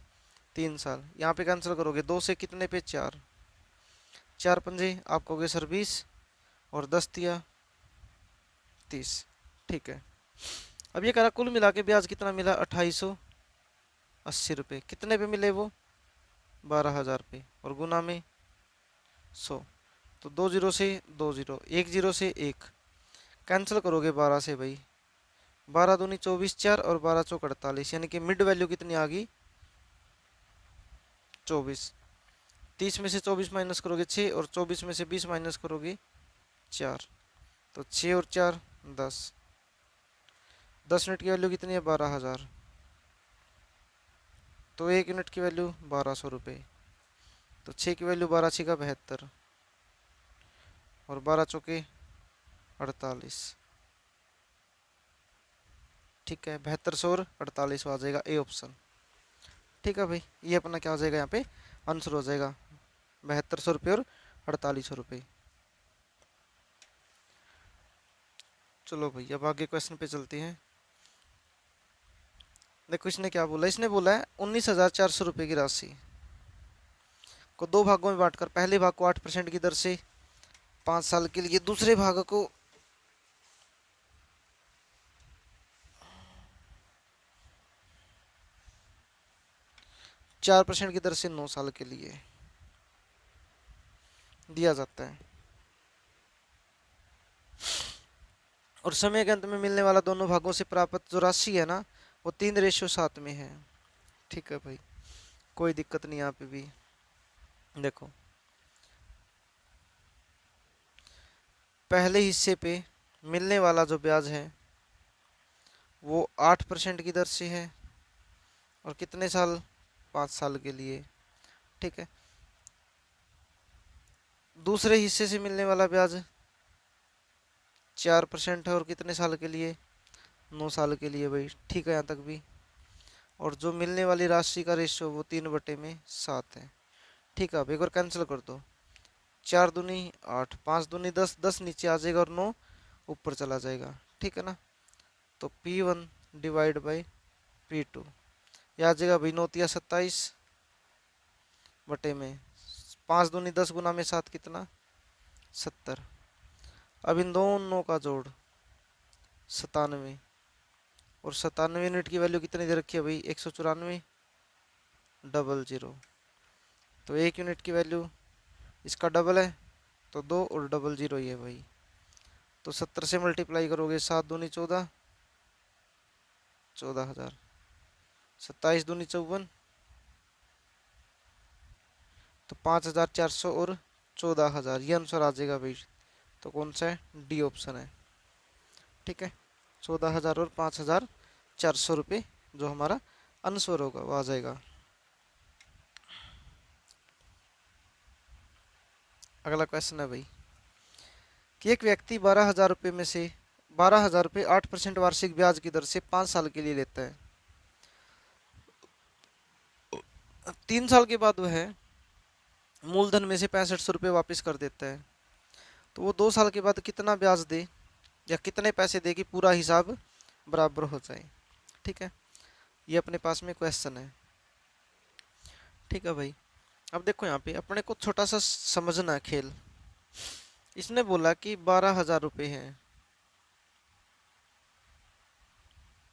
3 साल। यहाँ पे कैंसिल करोगे 2 से कितने पे 4, 4 पंजे आपको हो गए सर 20 और 10 दिया 30। ठीक है, अब ये करा कुल मिला के ब्याज कितना मिला 2880 रुपये, कितने पे मिले वो 12,000 पे, और गुना में 100। तो 2 जीरो से 2 जीरो, 1 जीरो से 1, कैंसिल करोगे 12 से भाई, 12 दूनी 24, 4 और 12 चौक 48, यानी कि मिड वैल्यू कितनी आ गई 24। 30 में से 24 माइनस करोगे 6, और 24 में से 20 माइनस करोगे 4, तो 6 और 4 10। 10 यूनिट की वैल्यू कितनी है 12,000, तो 1 यूनिट की वैल्यू 1200 रुपये। तो 6 की वैल्यू 12 6 का 72, और 12 चौके 48। ठीक है, 7200 और 48 आ जाएगा ए ऑप्शन। ठीक है भाई, ये अपना क्या हो जाएगा यहाँ पे आंसर हो जाएगा 7200 रुपये और 4800 रुपये। चलो भाई अब आगे क्वेश्चन पे चलते हैं। देखो इसने क्या बोला, इसने बोला है 19,400 रुपये की राशि को दो भागों में बांटकर पहले भाग को 8% की दर से 5 साल के लिए, दूसरे भाग को 4% की दर से 9 साल के लिए दिया जाता है, और समय के अंत में मिलने वाला दोनों भागों से प्राप्त जो राशि है ना वो 3:7 में है। ठीक है भाई, कोई दिक्कत नहीं यहाँ पे भी। देखो पहले हिस्से पे मिलने वाला जो ब्याज है वो 8% की दर से है, और कितने साल, 5 साल के लिए। ठीक है। दूसरे हिस्से से मिलने वाला ब्याज 4% है, और कितने साल के लिए, 9 साल के लिए भाई। ठीक है, यहाँ तक भी। और जो मिलने वाली राशि का रेशियो वो 3/7 है। ठीक है, अब एक बार कैंसिल कर दो। 4 दूनी 8, 5 दूनी 10, 10 नीचे आ जाएगा और 9 ऊपर चला जाएगा। ठीक है ना। तो P1/P2 ये आ जाएगा भाई 9×27 5 दूनी 10 गुना में 7 कितना, 70। अब इन दोनों का जोड़ 97, और 97 यूनिट की वैल्यू कितनी दे रखी है भाई, 194,00। तो 1 यूनिट की वैल्यू इसका डबल है, तो 2 और 00 ही है भाई। तो 70 से मल्टीप्लाई करोगे, 7 दूनी 14, 14,000। 27 दूनी 54, तो 5,400 और 14,000, ये आंसर आ जाएगा भाई। तो कौन सा है, डी ऑप्शन है। ठीक है, 14,000 और 5,400 रुपये जो हमारा आंसर होगा वो आ जाएगा। अगला क्वेश्चन है भाई कि एक व्यक्ति 12,000 रुपये में से 12,000 रुपये 8% वार्षिक ब्याज की दर से 5 साल के लिए लेता है। 3 साल के बाद वह मूलधन में से 6500 रुपये वापस कर देता है। तो वो 2 साल के बाद कितना ब्याज दे या कितने पैसे दे कि पूरा हिसाब बराबर हो जाए। ठीक है, ये अपने पास में क्वेश्चन है। ठीक है भाई, अब देखो यहाँ पे अपने को छोटा सा समझना है खेल। इसने बोला कि 12,000 रुपये हैं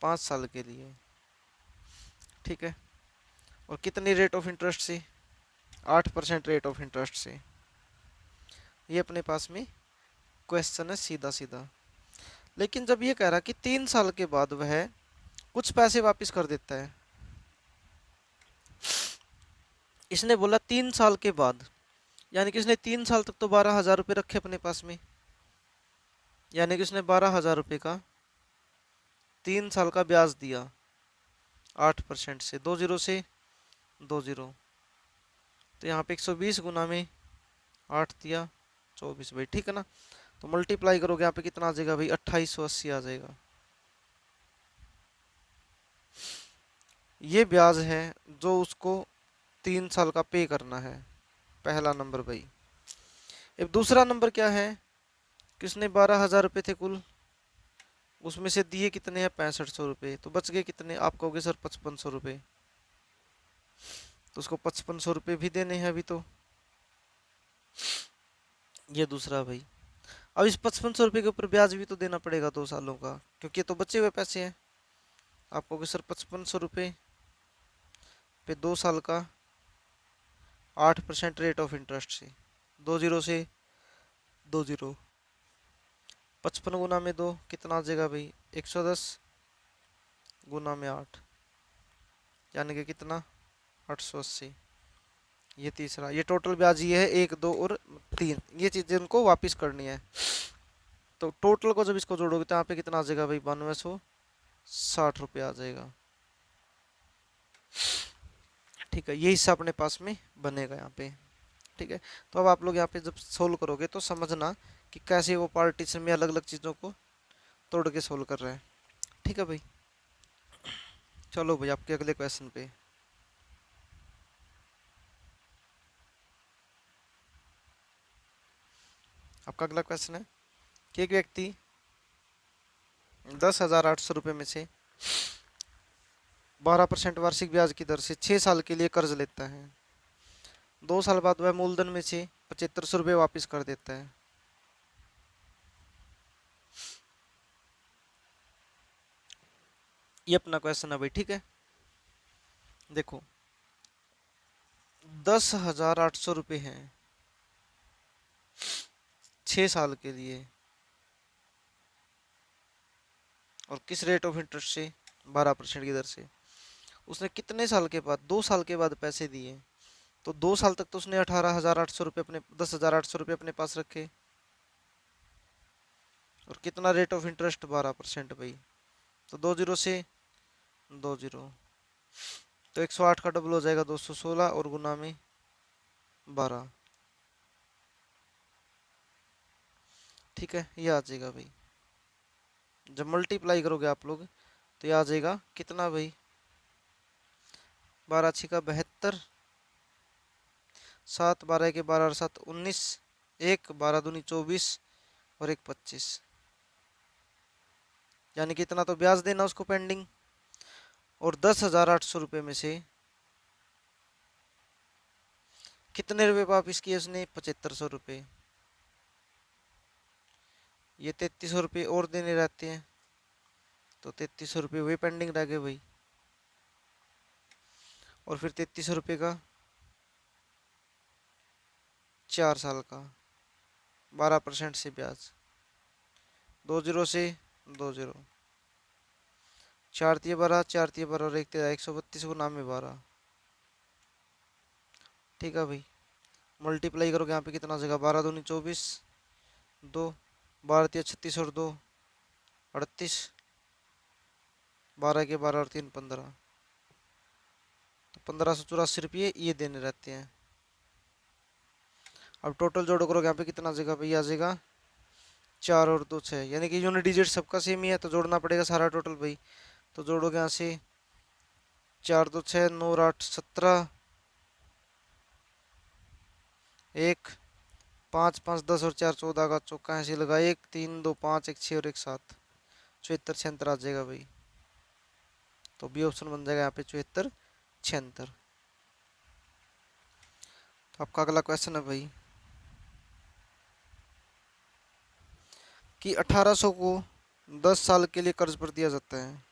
5 साल के लिए। ठीक है, और कितनी रेट ऑफ इंटरेस्ट से, 8% रेट ऑफ इंटरेस्ट से। ये अपने पास में क्वेश्चन है सीधा सीधा। लेकिन जब ये कह रहा कि 3 साल के बाद वह कुछ पैसे वापस कर देता है, इसने बोला 3 साल के बाद, यानी कि इसने 3 साल तक तो 12,000 रुपये रखे अपने पास में, यानी कि उसने 12,000 रुपये का 3 साल का ब्याज दिया 8% से, 20 से 20। तो यहाँ पे 120 गुना में 8 दिया 24 भाई। ठीक है ना। तो मल्टीप्लाई करोगे यहाँ पे कितना आ जाएगा भाई, 2880 आ जाएगा। ये ब्याज है जो उसको 3 साल का पे करना है, पहला नंबर भाई। अब दूसरा नंबर क्या है कि उसने 12,000 रुपये थे कुल, उसमें से दिए कितने हैं, 6500 रुपये। तो बच गए कितने, आप कहोगे सर 5500 रुपये। तो उसको 5500 रुपये भी देने हैं अभी। तो ये दूसरा भाई। अब इस 5500 रुपये के ऊपर ब्याज भी तो देना पड़ेगा 2 सालों का, क्योंकि ये तो बचे हुए पैसे हैं। आप कहोगे सर 5500 रुपये पे 2 साल का 8% रेट ऑफ इंटरेस्ट से, 20 से 20, 55 गुना में 2 कितना आ जाएगा भाई, 110 गुना में 8, यानी कि कितना, 880। ये तीसरा, ये टोटल ब्याज ये है 1, 2 और 3, ये चीजें उनको वापस करनी है। तो टोटल को जब इसको जोड़ोगे तो यहाँ पे कितना आ जाएगा भाई, 9260 रुपये आ जाएगा। ठीक है, ये हिस्सा अपने पास में बनेगा यहाँ पे। ठीक है, तो अब आप लोग यहाँ पे जब सोल्व करोगे तो समझना कि कैसे वो पार्टीशन में अलग अलग चीज़ों को तोड़ के सोल्व कर रहे हैं। ठीक है भाई, चलो भाई आपके अगले क्वेश्चन पे। आपका अगला क्वेश्चन है कि एक व्यक्ति 10,800 रुपये में से 12% वार्षिक ब्याज की दर से 6 साल के लिए कर्ज लेता है। 2 साल बाद वह मूलधन में से 7500 रुपये वापस कर देता है। ये अपना क्वेश्चन है भाई। ठीक है, देखो 10,800 रुपये हैं 6 साल के लिए, और किस रेट ऑफ इंटरेस्ट से, 12% की दर से। उसने कितने साल के बाद, 2 साल के बाद पैसे दिए। तो 2 साल तक तो उसने 18,800 रुपये अपने 10,800 रुपये अपने पास रखे। और कितना रेट ऑफ इंटरेस्ट 12% भाई। तो 20 से 20, तो 108 का डबल हो जाएगा 216 और गुना में 12। ठीक है, ये आ जाएगा भाई। जब मल्टीप्लाई करोगे आप लोग तो ये आ जाएगा कितना भाई, 12 छिका 72, 7 12 के 12 और 7 19, 1 12 दूनी 24 और 1 25, यानी कि इतना तो ब्याज देना उसको पेंडिंग। और 10,800 रुपये में से कितने रुपए वापिस किए उसने, 7500 रुपये। ये 3300 रुपये और देने रहते हैं, तो 3300 रुपये वही पेंडिंग रह गए भाई। और फिर 3300 रुपये का 4 साल का 12% से ब्याज, 20 से 20, 4 तिया 12, 4 तिया 12 और 1 तिया 132 गुना में 12। ठीक है भाई, मल्टीप्लाई करोगे यहाँ पे कितना आ जाएगा, 12 दूनी 24, 2 12 तिया 36 और 2 38, 12 के 12 और 3 15, तो 1584 रुपये ये देने रहते हैं। अब टोटल जोड़ो करोगे यहाँ पे कितना आ जाएगा भाई, आ जाएगा 4 और 2 6, यानी कि यूनिट डिजिट सबका सेम ही है, तो जोड़ना पड़ेगा सारा टोटल भाई। तो जोड़ोगे यहाँ से 4 2 6 9 और 8 17, 1 5 5 10 और 4 14 का चौका ऐसे लगा, 1 3 2 5 1 6 और 1 7, 74 76 आ जाएगा भाई। तो बी ऑप्शन बन जाएगा यहाँ पे 74 76। तो आपका अगला क्वेश्चन है भाई कि 1800 को 10 साल के लिए कर्ज पर दिया जाता है।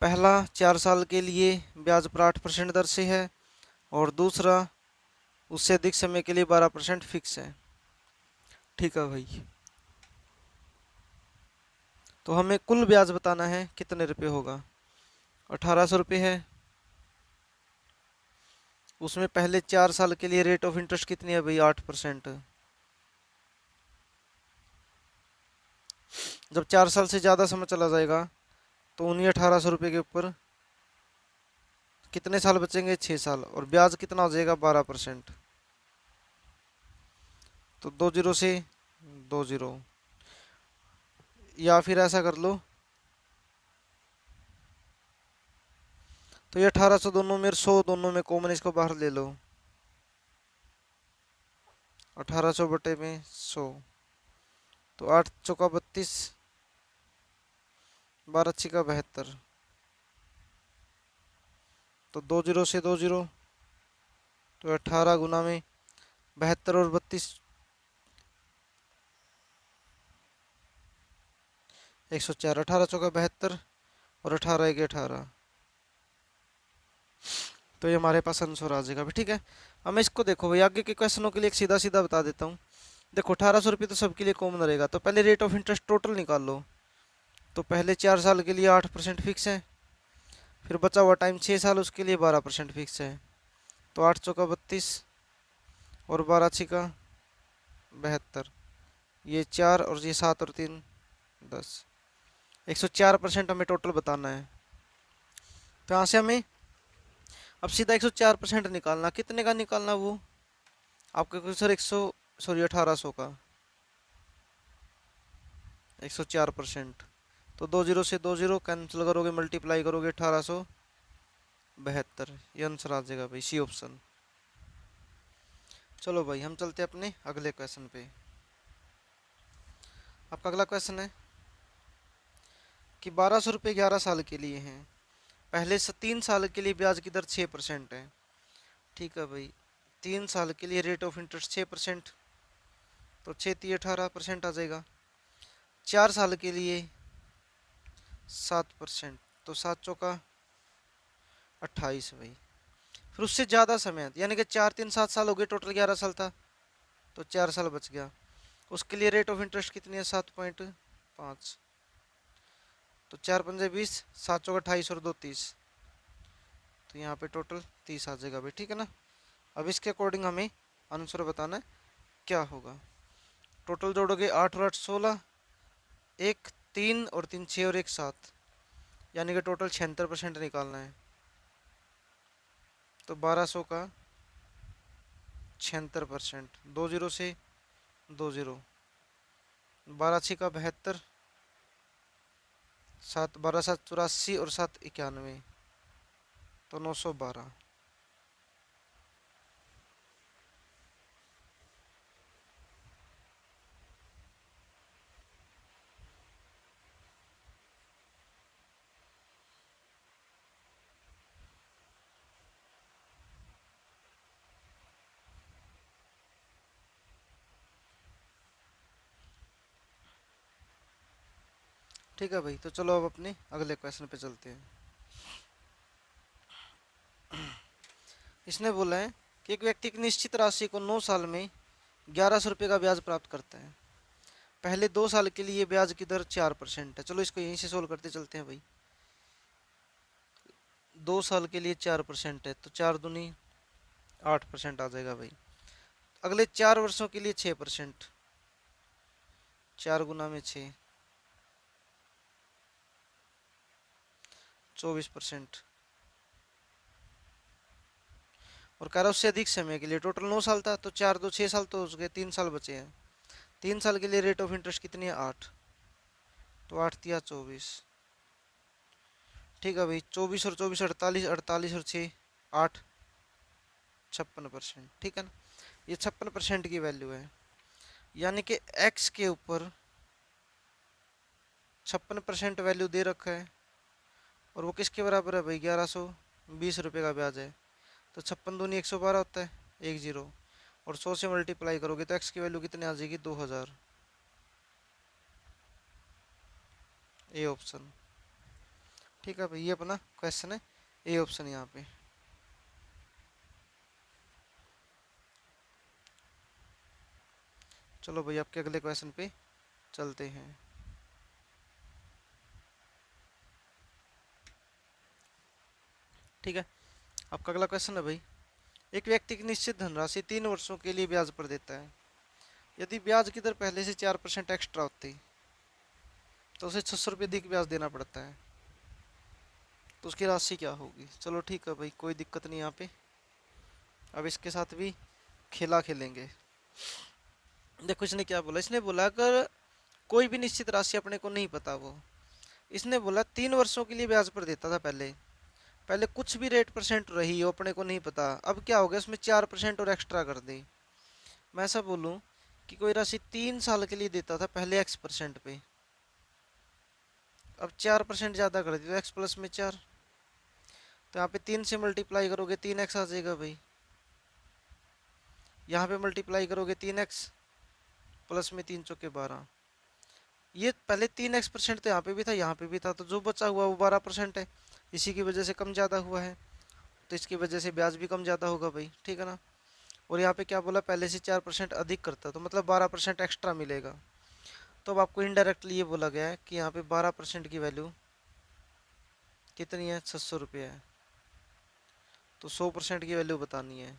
पहला 4 साल के लिए ब्याज पर 8% दर से है, और दूसरा उससे अधिक समय के लिए 12% फिक्स है। ठीक है भाई, तो हमें कुल ब्याज बताना है कितने रुपए होगा। 1800 रुपये है, उसमें पहले 4 साल के लिए रेट ऑफ इंटरेस्ट कितनी है भाई, 8%। जब 4 साल से ज़्यादा समय चला जाएगा तो उन्हीं 1800 रुपये के ऊपर कितने साल बचेंगे, 6 साल, और ब्याज कितना हो जाएगा, 12%। तो 20 से 20, या फिर ऐसा कर लो, तो ये 1800 दोनों में 100 दोनों में कॉमन, इसको बाहर ले लो, 1800 बटे में 100, तो 8 चौका 32, 12 छिका 72, तो 20 से 20, तो 18 गुना में 72 और 32 104, 18 चौका 72 और 18 एक 18, तो ये हमारे पास आंसर आ जाएगा। ठीक है, अब मैं इसको देखो भाई, आगे के क्वेश्चनों के लिए एक सीधा सीधा बता देता हूँ। देखो 1800 रुपये तो सबके लिए कॉमन रहेगा, तो पहले रेट ऑफ इंटरेस्ट टोटल निकाल लो। तो पहले 4 साल के लिए 8% फिक्स है, फिर बचा हुआ टाइम 6 साल उसके लिए 12% फिक्स है, तो 8 चौका 32 और 12 छिका 72, ये 4 और ये 7 और 3 10, 104% हमें टोटल बताना है। तो यहाँ से हमें अब सीधा 104% निकालना, कितने का निकालना वो आपके सर 1800 का 104%, तो 20 से 20 कैंसिल करोगे, मल्टीप्लाई करोगे 1872, ये आंसर आ जाएगा भाई, सी ऑप्शन। चलो भाई हम चलते हैं अपने अगले क्वेश्चन पे। आपका अगला क्वेश्चन है कि 1200 रुपये 11 साल के लिए हैं, पहले से 3 साल के लिए ब्याज की दर 6% है। ठीक है भाई, 3 साल के लिए रेट ऑफ इंटरेस्ट 6%, तो 6 18% आ जाएगा। 4 साल के लिए 7%, तो 7 चौका 28 भाई। फिर उससे ज़्यादा समय, यानी कि 4 3 7 साल हो गए, टोटल 11 साल था, तो 4 साल बच गया। उसके लिए रेट ऑफ इंटरेस्ट कितनी है, 7.5, तो 4 पंजे 20, 7 चौका 28 और 2 30, तो यहाँ पे टोटल 30 आ जाएगा भाई। ठीक है ना, अब इसके अकॉर्डिंग हमें आंसर बताना है क्या होगा। टोटल जोड़ोगे 8 और 8 16, एक 3 और 3 6 और एक 7, यानी कि टोटल 76% निकालना है। तो 1200 का 76%, 2 जीरो से 2 जीरो, 12 6 का 72, 7 12 7 84 और 7 91, तो 912। ठीक है भाई, तो चलो अब अपने अगले क्वेश्चन पे चलते हैं। इसने बोला है कि एक व्यक्ति एक निश्चित राशि को 9 साल में 1100 रुपये का ब्याज प्राप्त करता है। पहले 2 साल के लिए ब्याज की दर 4% है। चलो इसको यहीं से सोल्व करते चलते हैं भाई। 2 साल के लिए 4% है तो 4 दूनी 8% आ जाएगा भाई। अगले 4 वर्षों के लिए 6%, 4 गुना में 6, 24%। और कह रहा उससे अधिक समय के लिए, टोटल 9 साल था तो 4 2 6 साल, तो उसके 3 साल बचे हैं। 3 साल के लिए रेट ऑफ इंटरेस्ट कितनी है 8, तो 8 तिया 24। ठीक है भाई, 24 और 24 48, 48 और 6 8, 56%। ठीक है ना, ये 56% की वैल्यू है, यानी कि एक्स के ऊपर 56% वैल्यू दे रखा है। और वो किसके बराबर है भाई, 1120 रुपये का ब्याज है। तो 56 दूनी 112 होता है, 10, और 100 से मल्टीप्लाई करोगे तो एक्स की वैल्यू कितनी आ जाएगी 2000। A option. ठीक है भाई, ये अपना क्वेश्चन है, ए ऑप्शन यहाँ पे। चलो भाई आपके अगले क्वेश्चन पे चलते हैं। ठीक है, आपका अगला क्वेश्चन है भाई, एक व्यक्ति की निश्चित धनराशि 3 वर्षों के लिए ब्याज पर देता है। यदि ब्याज की दर पहले से 4% एक्स्ट्रा होती तो उसे 600 रुपये अधिक ब्याज देना पड़ता है, तो उसकी राशि क्या होगी। चलो ठीक है भाई, कोई दिक्कत नहीं यहाँ पे। अब इसके साथ भी खेला खेलेंगे। देखो इसने क्या बोला, इसने बोला अगर कोई भी निश्चित राशि अपने को नहीं पता, वो इसने बोला 3 वर्षों के लिए ब्याज पर देता था। पहले पहले कुछ भी रेट परसेंट रही हो अपने को नहीं पता, अब क्या हो गया उसमें 4% और एक्स्ट्रा कर दी। मैं ऐसा बोलूं कि कोई राशि 3 साल के लिए देता था पहले x% पे, अब 4% ज़्यादा कर दी तो x प्लस में 4, तो यहाँ पे 3 से मल्टीप्लाई करोगे 3x आ जाएगा भाई। यहाँ पे मल्टीप्लाई करोगे 3x प्लस में 3 चौके 12। ये पहले 3x% तो यहाँ पे भी था यहाँ पे भी था, तो जो बचा हुआ वो 12% है। इसी की वजह से कम ज़्यादा हुआ है, तो इसकी वजह से ब्याज भी कम ज़्यादा होगा भाई। ठीक है ना, और यहाँ पे क्या बोला, पहले से 4% अधिक करता, तो मतलब 12% एक्स्ट्रा मिलेगा। तो अब आपको इनडायरेक्टली ये बोला गया है कि यहाँ पे 12% की वैल्यू कितनी है, 600 रुपये है। तो 100% की वैल्यू बतानी है,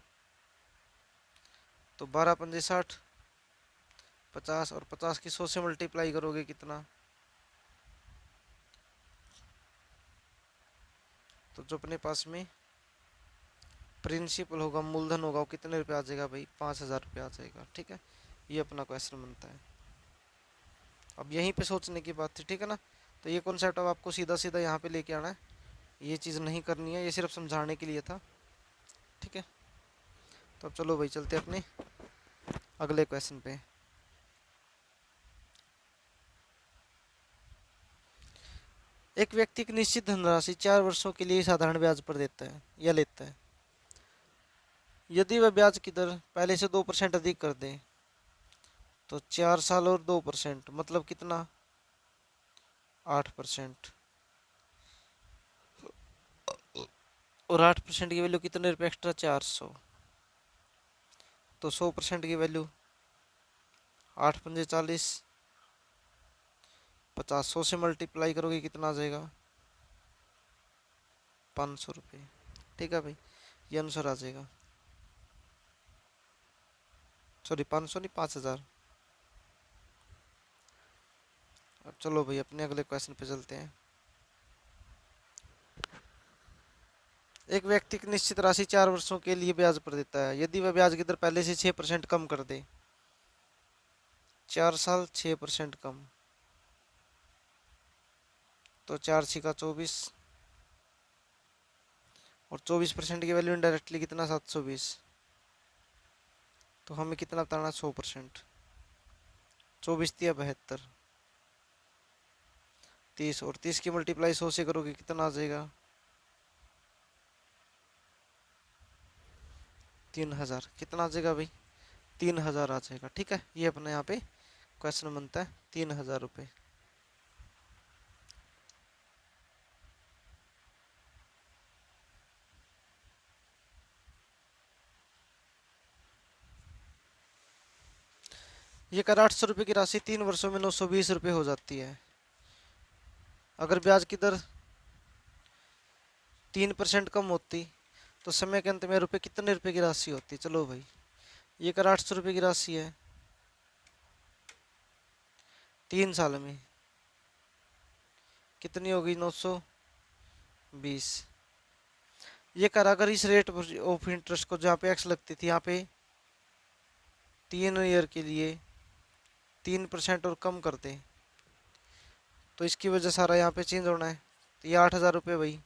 तो 12 पंजे 60, 50, और 50 की 100 से मल्टीप्लाई करोगे कितना, तो जो अपने पास में प्रिंसिपल होगा, मूलधन होगा, वो कितने रुपये आ जाएगा भाई, 5000 रुपये आ जाएगा। ठीक है, ये अपना क्वेश्चन बनता है। अब यहीं पे सोचने की बात थी, ठीक है ना। तो ये कॉन्सेप्ट अब आपको सीधा सीधा यहाँ पे लेके आना है, ये चीज़ नहीं करनी है, ये सिर्फ समझाने के लिए था। ठीक है, तो अब चलो भाई चलते अपने अगले क्वेश्चन पे। एक व्यक्ति की निश्चित धनराशि 4 वर्षों के लिए साधारण ब्याज पर देता है या लेता है। यदि वह ब्याज की दर पहले से 2% अधिक कर दे तो 4 साल और 2%, मतलब कितना 8%। और 8% की वैल्यू कितने रुपये एक्स्ट्रा, 400। तो 100% की वैल्यू 8 पंजे 40, 50, 100 से मल्टीप्लाई करोगे कितना आ जाएगा, 500 रुपये। ठीक है भाई, ये आंसर आ जाएगा। सॉरी 500 नहीं, 5000। अब चलो भाई अपने अगले क्वेश्चन पे चलते हैं। एक व्यक्ति की निश्चित राशि 4 वर्षों के लिए ब्याज पर देता है। यदि वह ब्याज की दर पहले से 6% कम कर दे, 4 साल 6% कम, तो 4×6 = 24, और 24% की वैल्यू इनडायरेक्टली कितना 720, तो हमें कितना बताना 100%। 24×3 = 72, 30, और 30 की मल्टीप्लाई 100 से करोगे कितना आ जाएगा 3000। कितना आ जाएगा भाई 3000 आ जाएगा। ठीक है, ये अपने यहाँ पे क्वेश्चन बनता है 3000 रुपये। ये कर 800 रुपये की राशि 3 वर्षों में 920 रुपये हो जाती है। अगर ब्याज की दर 3% कम होती तो समय के अंत में रुपये कितने रुपए की राशि होती। चलो भाई, ये कर 800 रुपये की राशि है 3 साल में, कितनी होगी 920। ये कर अगर इस रेट ऑफ इंटरेस्ट को जहाँ पे एक्स लगती थी, यहाँ पे 3 ईयर के लिए 3% और कम कर दे, तो इसकी वजह सारा यहाँ पे चेंज होना है। तो ये 8000 रुपये भाई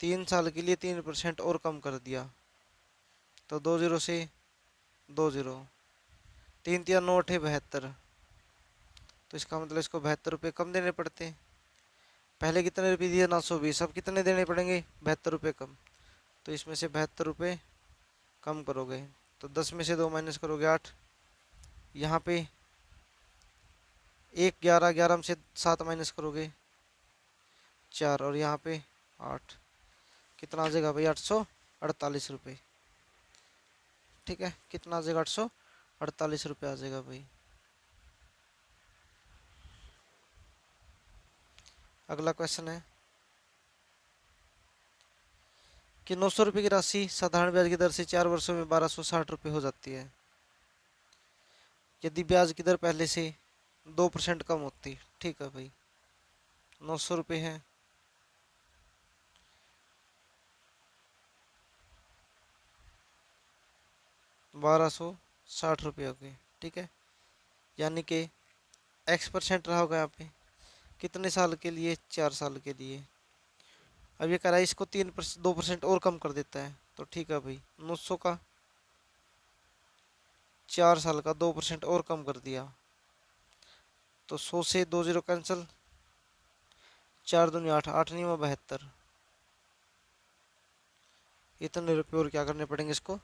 3 साल के लिए 3% और कम कर दिया, तो 2 0 से 2 0, 3×3 = 9, 8 = 72। तो इसका मतलब इसको 72 रुपये कम देने पड़ते हैं। पहले कितने रुपये दिए 920, अब कितने देने पड़ेंगे 72 रुपये कम। तो इसमें से 72 रुपये कम करोगे तो 10 में से 2 माइनस करोगे 8, यहाँ पे 1 11, 11 में से 7 माइनस करोगे 4, और यहाँ पे 8, कितना आ जाएगा भाई 848 रुपये। ठीक है, कितना आ जाएगा 848 रुपये आ जाएगा भाई। अगला क्वेश्चन है कि 900 रुपये की राशि साधारण ब्याज की दर से 4 वर्षों में 1260 रुपये हो जाती है। यदि ब्याज की दर पहले से 2% कम होती। ठीक है भाई, 900 रुपये है, 1260 रुपये हो गए। ठीक है, यानी कि x% रहा होगा यहाँ पे कितने साल के लिए 4 साल के लिए। अब ये कह रहा है इसको 2% और कम कर देता है, तो ठीक है भाई 900 का 4 साल का 2% और कम कर दिया, तो 100 से 2 0 कैंसिल, 4 दूनी 8, 8 नहीं 72। इतने रुपये और क्या करने पड़ेंगे, इसको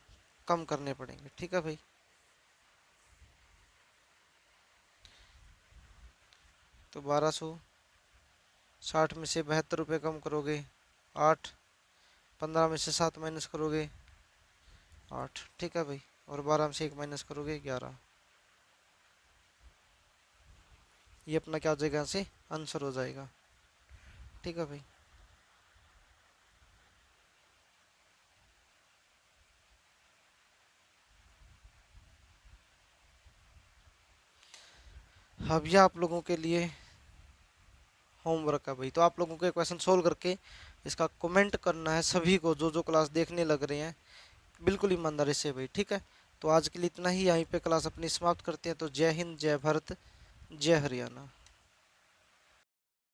कम करने पड़ेंगे। ठीक है भाई, तो 1260 में से 72 रुपये कम करोगे 8, 15 में से 7 माइनस करोगे 8। ठीक है भाई, और 12 में से 1 माइनस करोगे 11। ये अपना क्या हो जाएगा, यहाँ से आंसर हो जाएगा। ठीक है भाई, अब यह आप लोगों के लिए होमवर्क है भाई। तो आप लोगों के क्वेश्चन सोल्व करके इसका कमेंट करना है सभी को, जो जो क्लास देखने लग रहे हैं, बिल्कुल ईमानदारी से भाई। ठीक है, तो आज के लिए इतना ही, यहीं पे क्लास अपनी समाप्त करते हैं। तो जय हिंद, जय भारत, जय हरियाणा।